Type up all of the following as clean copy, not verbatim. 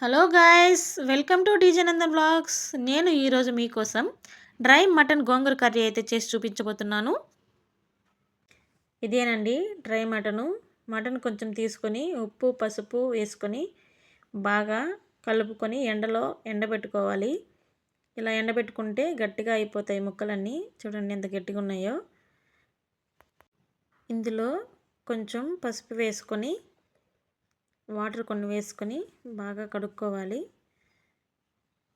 Hello guys, welcome to DJ Nandan blogs. నేను ఈరోజు మీకోసం డ్రై మటన్ గోంగూర కర్రీ అయితే చేసి చూపించబోతున్నాను. ఇదేనండి డ్రై మటన్ కొంచెం తీసుకొని ఉప్పు పసుపు వేసుకొని బాగా కలుపుకొని ఎండలో ఎండబెట్టుకోవాలి. ఇలా ఎండబెట్టుకుంటే గట్టిగా అయిపోతాయి ముక్కలన్నీ. చూడండి ఎంత గట్టిగా ఉన్నాయో. ఇందులో కొంచెం పసుపు వేసుకొని వాటర్ కొన్ని వేసుకొని బాగా కడుక్కోవాలి.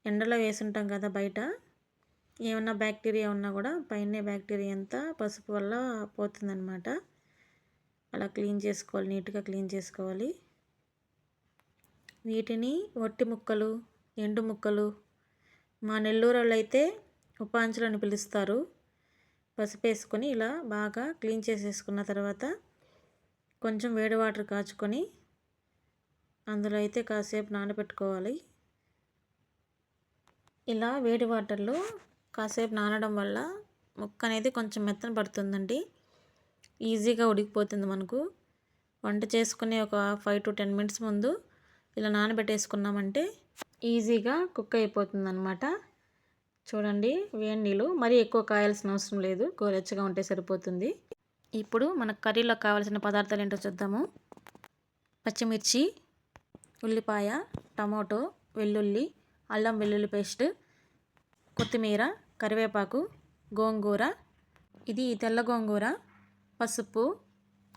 ఎండలో వేసుంటాం కదా, బయట ఏమన్నా బ్యాక్టీరియా ఉన్నా కూడా పైన బ్యాక్టీరియా అంతా పసుపు వల్ల పోతుందన్నమాట. అలా క్లీన్ చేసుకోవాలి, నీట్గా క్లీన్ చేసుకోవాలి. వీటిని వట్టి ముక్కలు, ఎండు ముక్కలు, మా నెల్లూరు వాళ్ళు అయితే ఉపాంచులు అని పిలుస్తారు. పసుపు వేసుకొని ఇలా బాగా క్లీన్ చేసేసుకున్న తర్వాత కొంచెం వేడి వాటర్ కాచుకొని అందులో అయితే కాసేపు నానబెట్టుకోవాలి. ఇలా వేడి వాటర్లో కాసేపు నానడం వల్ల ముక్క అనేది కొంచెం మెత్తన పడుతుందండి. ఈజీగా ఉడికిపోతుంది. మనకు వంట చేసుకునే ఒక 5 to 10 minutes ముందు ఇలా నానబెట్టేసుకున్నామంటే ఈజీగా కుక్ అయిపోతుంది అన్నమాట. చూడండి, వేడి నీళ్ళు మరీ ఎక్కువ కాయాల్సిన అవసరం లేదు, గోరెచ్చగా ఉంటే సరిపోతుంది. ఇప్పుడు మనకు కర్రీలో కావాల్సిన పదార్థాలు ఏంటో చూద్దాము. పచ్చిమిర్చి, ఉల్లిపాయ, టమోటో, వెల్లుల్లి, అల్లం వెల్లుల్లి పేస్ట్, కొత్తిమీర, కరివేపాకు, గోంగూర, ఇది తెల్ల గోంగూర, పసుపు,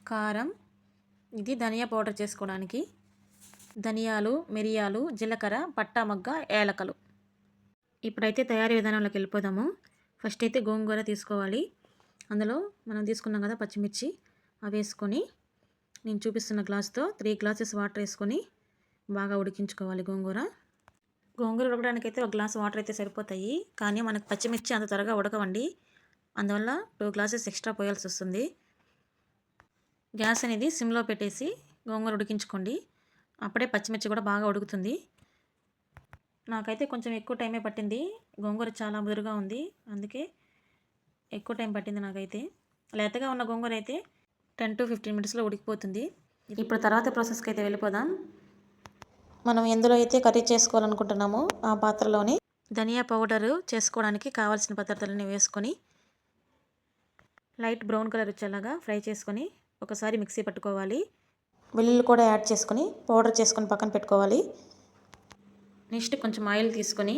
కారం, ఇది ధనియా పౌడర్ చేసుకోవడానికి, ధనియాలు, మిరియాలు, జీలకర్ర, పట్టా మొగ్గ, ఏలకలు. ఇప్పుడైతే తయారీ విధానంలోకి వెళ్ళిపోదాము. ఫస్ట్ అయితే గోంగూర తీసుకోవాలి. అందులో మనం తీసుకున్నాం కదా పచ్చిమిర్చి, అవి వేసుకొని నేను చూపిస్తున్న గ్లాస్తో 3 glasses వాటర్ వేసుకొని బాగా ఉడికించుకోవాలి. గోంగూర ఉడకడానికైతే 1 glass వాటర్ అయితే సరిపోతాయి, కానీ మనకు పచ్చిమిర్చి అంత త్వరగా ఉడకవండి. అందువల్ల 2 glasses ఎక్స్ట్రా పోయాల్సి వస్తుంది. గ్యాస్ అనేది సిమ్లో పెట్టేసి గోంగూర ఉడికించుకోండి. అప్పుడే పచ్చిమిర్చి కూడా బాగా ఉడుకుతుంది. నాకైతే కొంచెం ఎక్కువ టైమే పట్టింది. గోంగూర చాలా ముదురుగా ఉంది, అందుకే ఎక్కువ టైం పట్టింది నాకైతే. లేతగా ఉన్న గోంగూర అయితే 10 to 15 minutesలో ఉడికిపోతుంది. ఇప్పుడు తర్వాత ప్రాసెస్కి అయితే వెళ్ళిపోదాం. మనం ఎందులో అయితే కర్రీ చేసుకోవాలనుకుంటున్నామో ఆ పాత్రలోని ధనియా పౌడరు చేసుకోవడానికి కావాల్సిన పదార్థాలన్నీ వేసుకొని లైట్ బ్రౌన్ కలర్ వచ్చేలాగా ఫ్రై చేసుకొని ఒకసారి మిక్సీ పట్టుకోవాలి. వెల్లుల్లి కూడా యాడ్ చేసుకొని పౌడర్ చేసుకొని పక్కన పెట్టుకోవాలి. నెక్స్ట్ కొంచెం ఆయిల్ తీసుకొని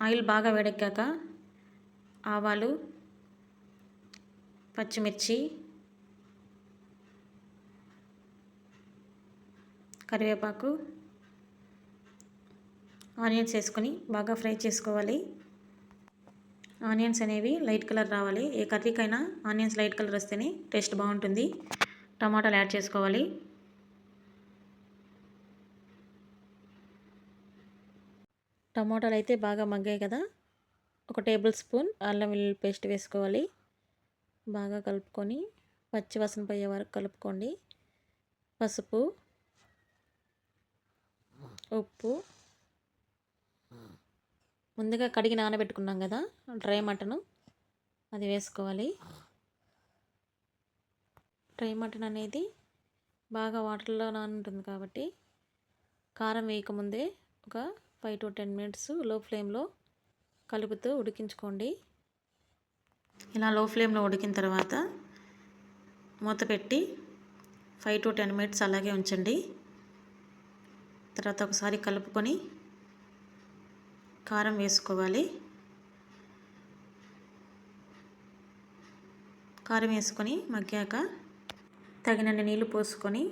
ఆయిల్ బాగా వేడెక్కాక ఆవాలు, పచ్చిమిర్చి, కరివేపాకు, ఆనియన్స్ వేసుకొని బాగా ఫ్రై చేసుకోవాలి. ఆనియన్స్ అనేవి లైట్ కలర్ రావాలి. ఏ కర్రీకైనా ఆనియన్స్ లైట్ కలర్ వస్తేనే టేస్ట్ బాగుంటుంది. టమాటాలు యాడ్ చేసుకోవాలి. టమాటాలు అయితే బాగా మగ్గాయి కదా, 1 tablespoon అల్లం వెల్లుల్లి పేస్ట్ వేసుకోవాలి. బాగా కలుపుకొని పచ్చివాసన పోయే వరకు కలుపుకోండి. పసుపు, ఉప్పు, ముందుగా కడిగి నానబెట్టుకున్నాం కదా డ్రై మటను, అది వేసుకోవాలి. డ్రై మటన్ అనేది బాగా వాటర్లో నానుంటుంది కాబట్టి కారం వేయకముందే ఒక 5 to 10 minutes లో ఫ్లేమ్లో కలుపుతూ ఉడికించుకోండి. ఇలా లో ఫ్లేమ్లో ఉడికిన తర్వాత మూత పెట్టి 5 to 10 minutes అలాగే ఉంచండి. తర్వాత ఒకసారి కలుపుకొని కారం వేసుకోవాలి. కారం వేసుకొని మగ్గాక తగినన్ని నీళ్లు పోసుకొని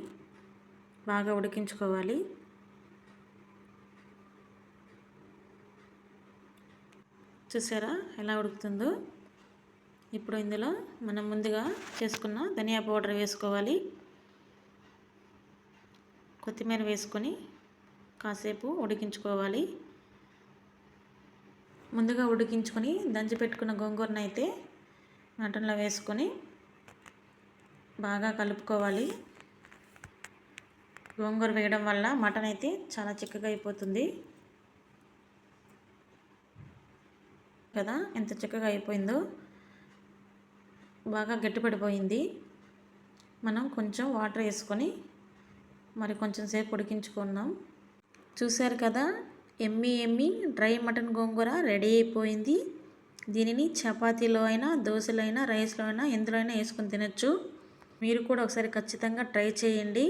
బాగా ఉడికించుకోవాలి. చూసారా ఎలా ఉడుకుతుందో. ఇప్పుడు ఇందులో మనం ముందుగా చేసుకున్న ధనియా పౌడర్ వేసుకోవాలి. కొత్తిమీర వేసుకొని కాసేపు ఉడికించుకోవాలి. ముందుగా ఉడికించుకొని దంచి పెట్టుకున్న గోంగూరను అయితే మటన్లో వేసుకొని బాగా కలుపుకోవాలి. గోంగూర వేయడం వల్ల మటన్ అయితే చాలా చిక్కగా అయిపోతుంది కదా. ఎంత చిక్కగా అయిపోయిందో, బాగా గట్టిపడిపోయింది. మనం కొంచెం వాటర్ వేసుకొని మరి కొంచెం సేపు ఉడికించుకుందాం. చూశారు కదా, ఎమ్మి డ్రై మటన్ గోంగూర రెడీ అయిపోయింది. దీనిని చపాతీలో అయినా, దోశలో అయినా, రైస్లో అయినా ఎందులో అయినా వేసుకొని తినచ్చు. మీరు కూడా ఒకసారి ఖచ్చితంగా ట్రై చేయండి.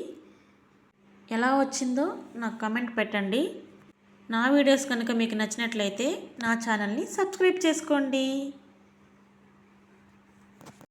ఎలా వచ్చిందో నాకు కమెంట్ పెట్టండి. నా వీడియోస్ కనుక మీకు నచ్చినట్లయితే నా ఛానల్ని సబ్స్క్రైబ్ చేసుకోండి.